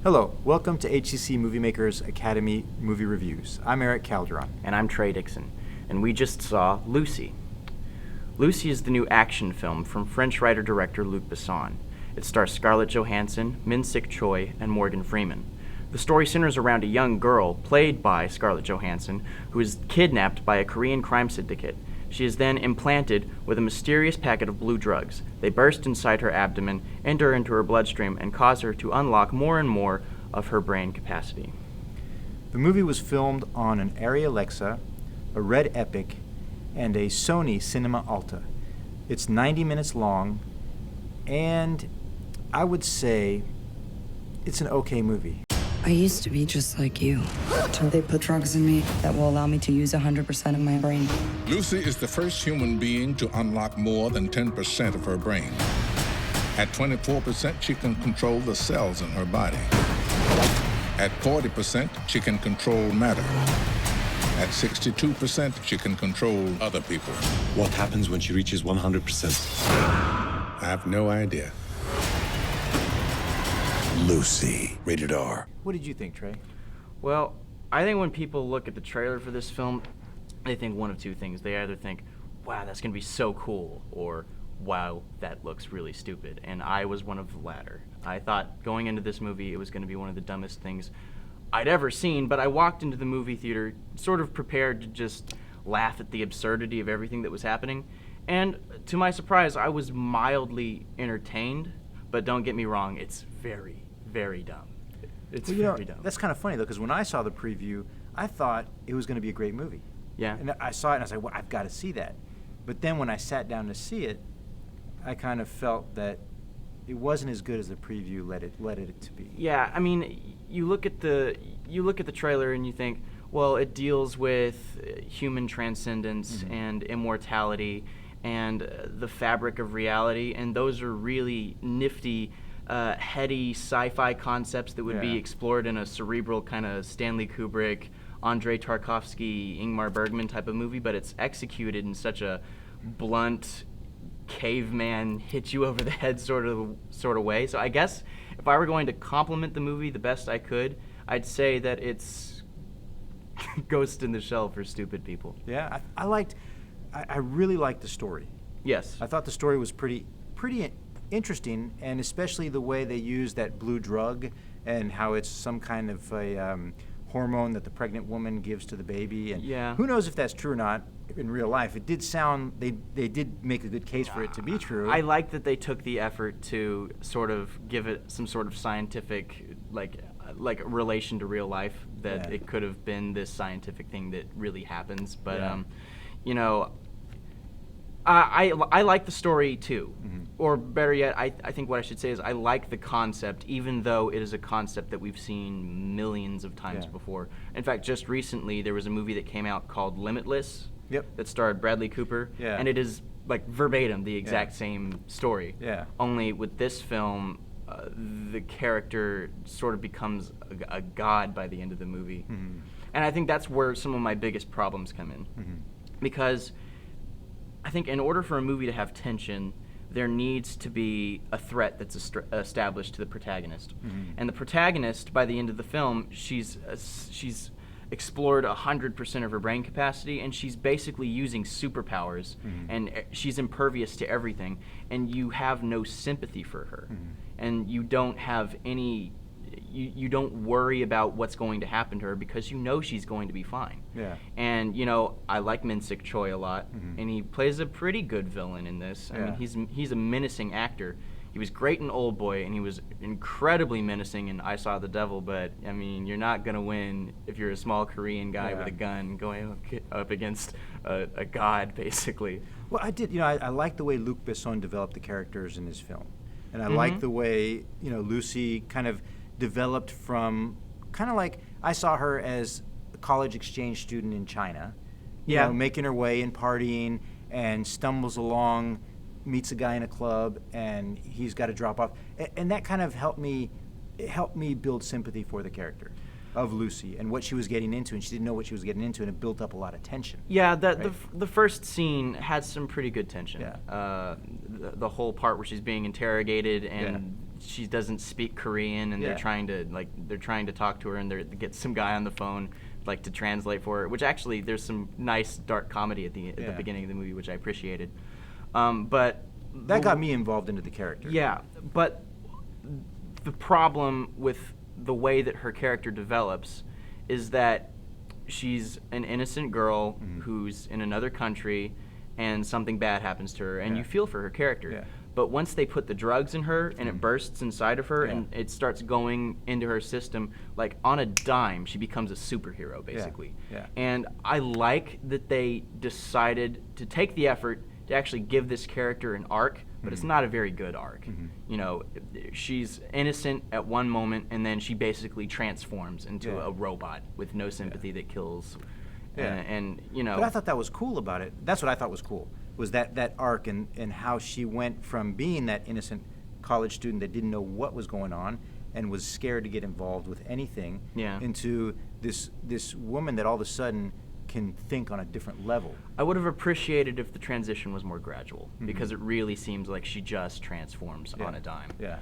Hello, welcome to HCC Movie Makers Academy Movie Reviews. I'm Erik Calderon. And I'm Trey, Dixon, and we just saw Lucy. Lucy is the new action film from French writer-director Luc Besson. It stars Scarlett Johansson, Min-Sik Choi, and Morgan Freeman. The story centers around a young girl, played by Scarlett Johansson, who is kidnapped by a Korean crime syndicate. She is then implanted with a mysterious packet of blue drugs. They burst inside her abdomen, enter into her bloodstream, and cause her to unlock more and more of her brain capacity. The movie was filmed on an Arri Alexa, a Red Epic, and a Sony Cinema Alta. It's 90 minutes long, and I would say it's an okay movie. I used to be just like you. Until they put drugs in me that will allow me to use 100% of my brain. Lucy is the first human being to unlock more than 10% of her brain. At 24%, she can control the cells in her body. At 40%, she can control matter. At 62%, she can control other people. What happens when she reaches 100%? I have no idea. Lucy, rated R. What did you think, Trey? Well, I think when people look at the trailer for this film, they think one of two things. They either think, wow, that's going to be so cool, or wow, that looks really stupid. And I was one of the latter. I thought going into this movie it was going to be one of the dumbest things I'd ever seen, but I walked into the movie theater sort of prepared to just laugh at the absurdity of everything that was happening. And to my surprise, I was mildly entertained, but don't get me wrong, it's very, very dumb. It's very dumb. That's kind of funny, though, because when I saw the preview, I thought it was going to be a great movie. Yeah. And I saw it, and I was like, well, I've got to see that. But then when I sat down to see it, I kind of felt that it wasn't as good as the preview led it to be. Yeah, I mean, you look at the trailer and you think, well, it deals with human transcendence and immortality and the fabric of reality, and those are really nifty, heady sci-fi concepts that would be explored in a cerebral kind of Stanley Kubrick, Andrei Tarkovsky, Ingmar Bergman type of movie, but it's executed in such a blunt, caveman, hit you over the head sort of way. So I guess if I were going to compliment the movie the best I could, I'd say that it's Ghost in the Shell for stupid people. Yeah, I really liked the story. Yes. I thought the story was pretty interesting, and especially the way they used that blue drug and how it's some kind of a hormone that the pregnant woman gives to the baby. And who knows if that's true or not in real life. It did sound, they did make a good case for it to be true. I like that they took the effort to sort of give it some sort of scientific, like relation to real life, that it could have been this scientific thing that really happens. But, you know, I like the story too, or better yet, I think what I should say is I like the concept, even though it is a concept that we've seen millions of times before. In fact, just recently there was a movie that came out called Limitless that starred Bradley Cooper, and it is like verbatim the exact same story. Only with this film, the character sort of becomes a god by the end of the movie, and I think that's where some of my biggest problems come in, because I think in order for a movie to have tension, there needs to be a threat that's established to the protagonist. And the protagonist, by the end of the film, she's explored 100% of her brain capacity, and she's basically using superpowers, and she's impervious to everything, and you have no sympathy for her. And you don't have any... You don't worry about what's going to happen to her because you know she's going to be fine. And, you know, I like Min-Sik Choi a lot, and he plays a pretty good villain in this. I mean, he's a menacing actor. He was great in Old Boy, and he was incredibly menacing in I Saw the Devil, but, I mean, you're not going to win if you're a small Korean guy with a gun going up against a god, basically. Well, I like the way Luc Besson developed the characters in his film. And I like the way, you know, Lucy kind of developed from kind of like I saw her as a college exchange student in China, you know, making her way and partying, and stumbles along, meets a guy in a club, and he's got to drop off, and that kind of helped me build sympathy for the character of Lucy and what she was getting into, and she didn't know what she was getting into, and it built up a lot of tension. Yeah, the first scene had some pretty good tension. The whole part where she's being interrogated and she doesn't speak Korean, and they're trying to talk to her, and they get some guy on the phone like to translate for her. Which actually, there's some nice dark comedy at the beginning of the movie, which I appreciated. But that got me involved into the character. Yeah, but the problem with the way that her character develops is that she's an innocent girl who's in another country, and something bad happens to her, and you feel for her character. Yeah. But once they put the drugs in her, and it bursts inside of her, and it starts going into her system, like on a dime, she becomes a superhero, basically. Yeah. And I like that they decided to take the effort to actually give this character an arc, but it's not a very good arc. You know, she's innocent at one moment, and then she basically transforms into a robot with no sympathy that kills. And you know. But I thought that was cool about it. That's what I thought was cool, was that arc and how she went from being that innocent college student that didn't know what was going on and was scared to get involved with anything into this woman that all of a sudden can think on a different level. I would have appreciated if the transition was more gradual, because it really seems like she just transforms on a dime. Yeah.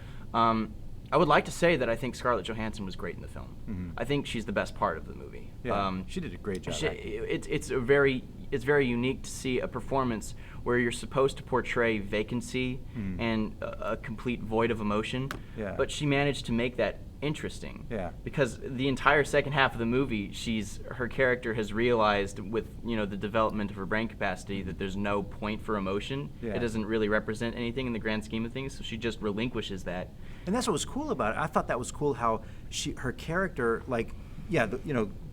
I would like to say that I think Scarlett Johansson was great in the film. I think she's the best part of the movie. Yeah. She did a great job. It's very unique to see a performance where you're supposed to portray vacancy and a complete void of emotion, but she managed to make that interesting. Yeah. Because the entire second half of the movie, her character has realized with the development of her brain capacity that there's no point for emotion. Yeah. It doesn't really represent anything in the grand scheme of things, so she just relinquishes that. And that's what was cool about it. I thought that was cool how her character, like,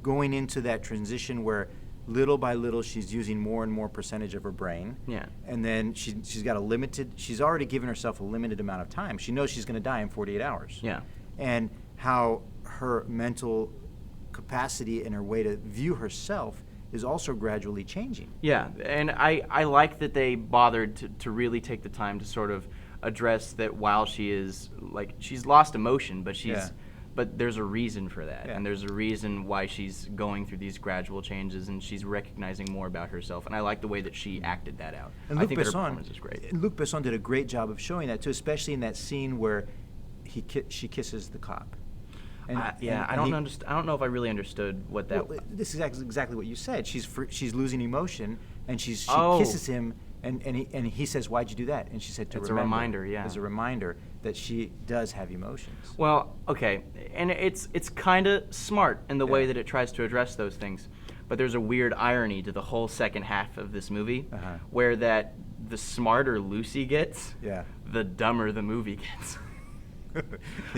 going into that transition where little by little she's using more and more percentage of her brain. Yeah. And then she's got she's already given herself a limited amount of time. She knows she's going to die in 48 hours. Yeah. And how her mental capacity and her way to view herself is also gradually changing. Yeah, and I like that they bothered to really take the time to sort of address that while she's lost emotion, but but there's a reason for that, and there's a reason why she's going through these gradual changes, and she's recognizing more about herself, and I like the way that she acted that out. And I think that her performance is great. Luc Besson did a great job of showing that too, especially in that scene where she kisses the cop. I don't know if I really understood what that. Well, this is exactly what you said. She's losing emotion, and she kisses him, and he says, "Why'd you do that?" And she said, "To It's remember." a reminder, yeah. As a reminder that she does have emotions. Well, okay, and it's kind of smart in the way that it tries to address those things, but there's a weird irony to the whole second half of this movie, where the smarter Lucy gets, the dumber the movie gets.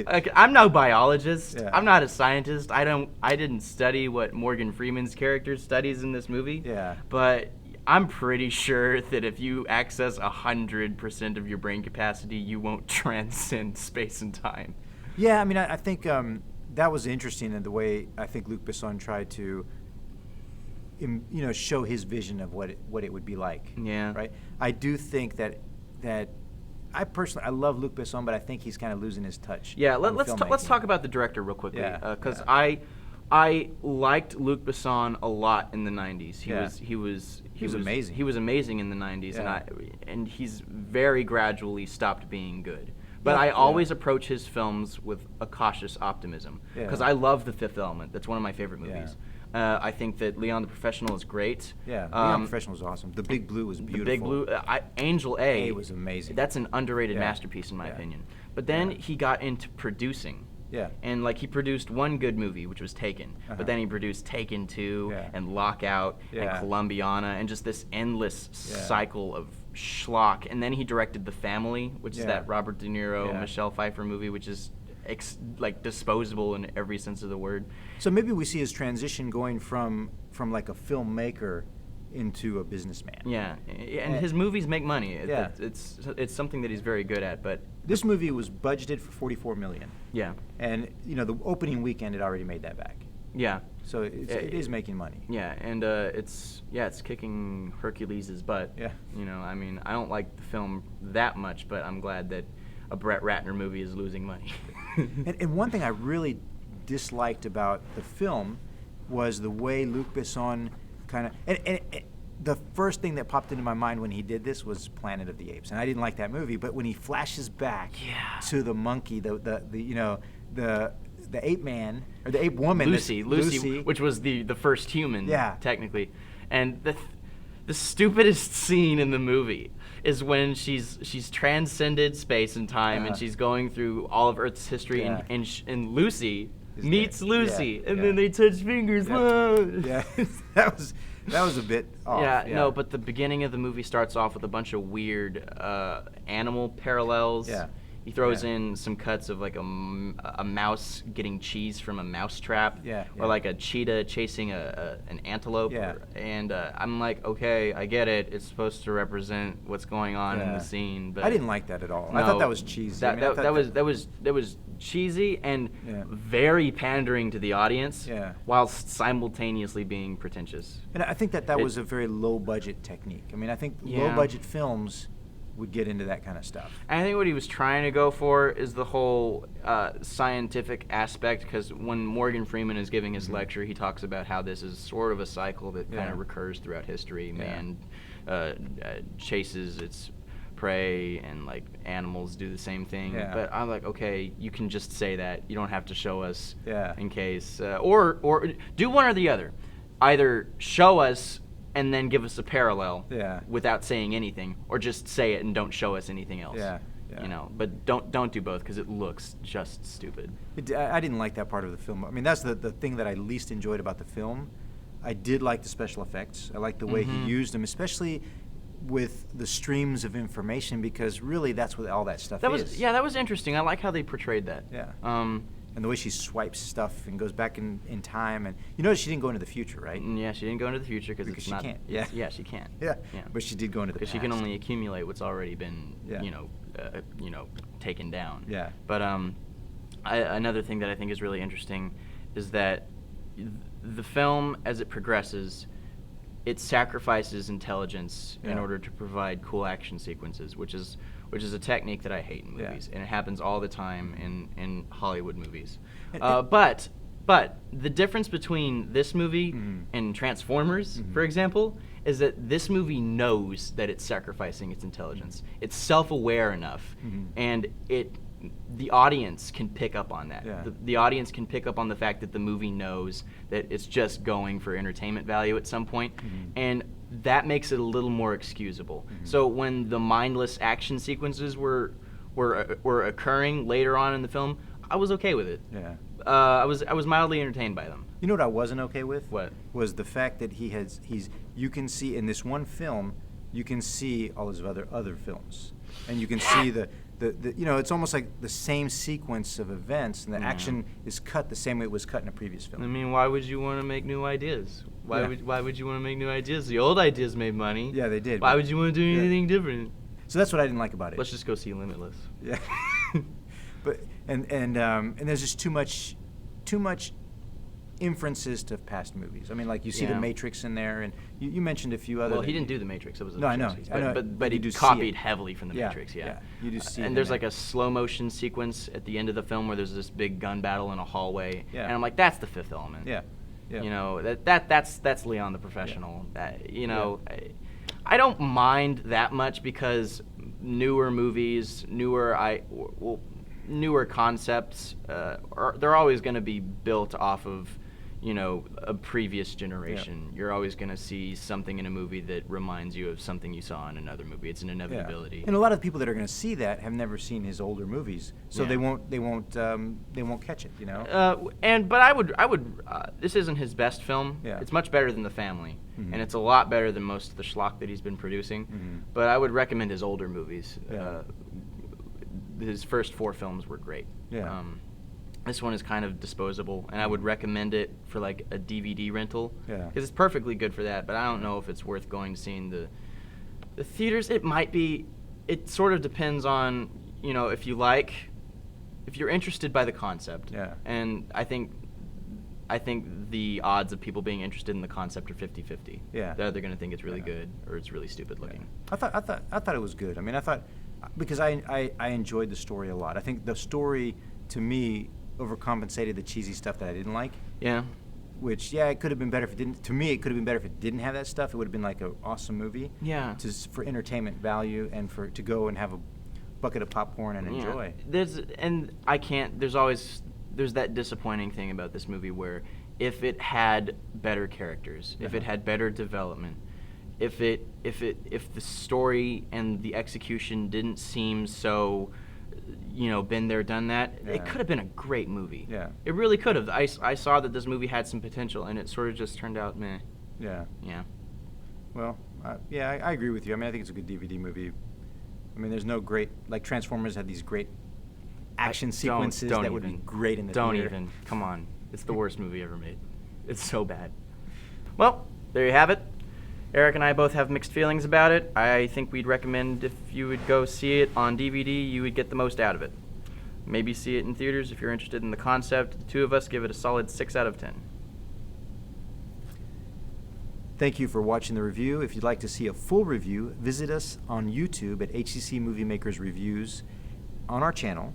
Like, I'm no biologist. I'm not a scientist. I didn't study what Morgan Freeman's character studies in this movie. Yeah. But I'm pretty sure that if you access 100% of your brain capacity, you won't transcend space and time. Yeah, I mean, I think that was interesting in the way I think Luc Besson tried to, show his vision of what it would be like. Yeah. Right. I do think that I personally love Luc Besson, but I think he's kind of losing his touch. Yeah, let's talk about the director real quickly, because I liked Luc Besson a lot in the '90s. He was amazing. He was amazing in the '90s, and he's very gradually stopped being good. But I always approach his films with a cautious optimism, because I love The Fifth Element. That's one of my favorite movies. I think that Leon the Professional is great. Yeah, Leon the Professional is awesome. The Big Blue was beautiful. The Big Blue, Angel A was amazing. That's an underrated masterpiece in my opinion. But then he got into producing. Yeah. And he produced one good movie, which was Taken. But then he produced Taken 2 and Lockout and Columbiana and just this endless cycle of schlock. And then he directed The Family, which is that Robert De Niro, Michelle Pfeiffer movie, which is disposable in every sense of the word. So maybe we see his transition going from like a filmmaker into a businessman. Yeah, and his movies make money. It's something that he's very good at. But this movie was budgeted for $44 million. Yeah, and the opening weekend it already made that back. Yeah, so it is making money. Yeah, and it's kicking Hercules' butt. Yeah, I mean, I don't like the film that much, but I'm glad that a Brett Ratner movie is losing money. and one thing I really disliked about the film was the way Luc Besson kind of the first thing that popped into my mind when he did this was Planet of the Apes, and I didn't like that movie. But when he flashes back to the monkey, the ape man or the ape woman, Lucy, which was the first human, technically, and the stupidest scene in the movie is when she's transcended space and time, and she's going through all of Earth's history, and Lucy meets Lucy, and then they touch fingers. Yeah, that was a bit off. No, but the beginning of the movie starts off with a bunch of weird animal parallels. Yeah. He throws in some cuts of like a mouse getting cheese from a mouse trap, or like a cheetah chasing an antelope. And I'm like, okay, I get it. It's supposed to represent what's going on in the scene. But I didn't like that at all. No, I thought that was cheesy. That was cheesy and very pandering to the audience, while simultaneously being pretentious. And I think that was a very low budget technique. I mean, I think low budget films would get into that kind of stuff. I think what he was trying to go for is the whole scientific aspect, because when Morgan Freeman is giving his lecture, he talks about how this is sort of a cycle that kind of recurs throughout history. Man chases its prey, and like animals do the same thing. But I'm like, okay, you can just say that. You don't have to show us in case, or do one or the other. Either show us and then give us a parallel without saying anything, or just say it and don't show us anything else. You know, but don't do both, because it looks just stupid. I didn't like that part of the film. I mean, that's the thing that I least enjoyed about the film. I did like the special effects. I liked the way he used them, especially with the streams of information, because really that's what all that stuff is. That was interesting. I like how they portrayed that. And the way she swipes stuff and goes back in time, and you notice she didn't go into the future, right? Yeah, she didn't go into the future because it's she not. Can't. Yeah, she can't. But she did go into the past. Because she can only accumulate what's already been, taken down. But another thing that I think is really interesting is that the film, as it progresses, it sacrifices intelligence in order to provide cool action sequences, which is a technique that I hate in movies, and it happens all the time in Hollywood movies. But the difference between this movie and Transformers, for example, is that this movie knows that it's sacrificing its intelligence. It's self-aware enough, and the audience can pick up on that. The audience can pick up on the fact that the movie knows that it's just going for entertainment value at some point, and that makes it a little more excusable. So when the mindless action sequences were occurring later on in the film, I was okay with it. I was mildly entertained by them. You know what I wasn't okay with? What? Was the fact that you can see in this one film, you can see all his other films, and you can see the it's almost like the same sequence of events, and the action is cut the same way it was cut in a previous film. I mean, why would you want to make new ideas? Why would you want to make new ideas? The old ideas made money. Yeah, they did. Why would you want to do anything different? So that's what I didn't like about it. Let's just go see Limitless. Yeah. But and there's just too much inferences to past movies. I mean, like you see The Matrix in there, and you mentioned a few other. Well, he didn't do The Matrix. It was I know. But he copied heavily from The Matrix. Yeah. You do see. And there's like a slow motion sequence at the end of the film where there's this big gun battle in a hallway. Yeah. And I'm like, that's the Fifth Element. Yeah. You know, that's Leon the Professional. I don't mind that much, because newer movies, newer concepts, they're always going to be built off of, a previous generation. You're always going to see something in a movie that reminds you of something you saw in another movie. It's an inevitability. And a lot of people that are going to see that have never seen his older movies, so they won't catch it. But I would. This isn't his best film. It's much better than The Family, and it's a lot better than most of the schlock that he's been producing. But I would recommend his older movies. His first 4 films were great. This one is kind of disposable, and I would recommend it for like a DVD rental, because it's perfectly good for that. But I don't know if it's worth going to see in the theaters. It might be. It sort of depends on if you're interested by the concept. And I think the odds of people being interested in the concept are 50-50. They're either going to think it's really good or it's really stupid looking. I thought it was good. I mean, because I enjoyed the story a lot. I think the story, to me, overcompensated the cheesy stuff that I didn't like. which, yeah, it could have been better if it didn't. To me, it could have been better if it didn't have that stuff. It would have been like an awesome movie. Yeah. For entertainment value and to go and have a bucket of popcorn and enjoy. There's that disappointing thing about this movie where if it had better characters, if it had better development, if the story and the execution didn't seem so, been there, done that, it could have been a great movie. Yeah. It really could have. I saw that this movie had some potential, and it sort of just turned out meh. Yeah. Yeah. Well, I agree with you. I mean, I think it's a good DVD movie. I mean, there's no great, like Transformers had these great action sequences that would be great in the theater. Don't even. Come on. It's the worst movie ever made. It's so bad. Well, there you have it. Eric and I both have mixed feelings about it. I think we'd recommend if you would go see it on DVD, you would get the most out of it. Maybe see it in theaters if you're interested in the concept. The two of us give it a solid 6 out of 10. Thank you for watching the review. If you'd like to see a full review, visit us on YouTube at HCC Movie Makers Reviews on our channel.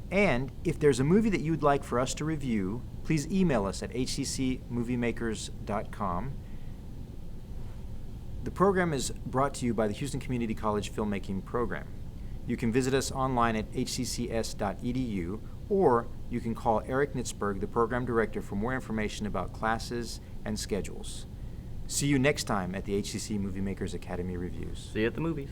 And if there's a movie that you would like for us to review, please email us at hccmoviemakers.com. The program is brought to you by the Houston Community College Filmmaking Program. You can visit us online at hccs.edu, or you can call Erik Nitzberg, the program director, for more information about classes and schedules. See you next time at the HCC Movie Makers Academy Reviews. See you at the movies.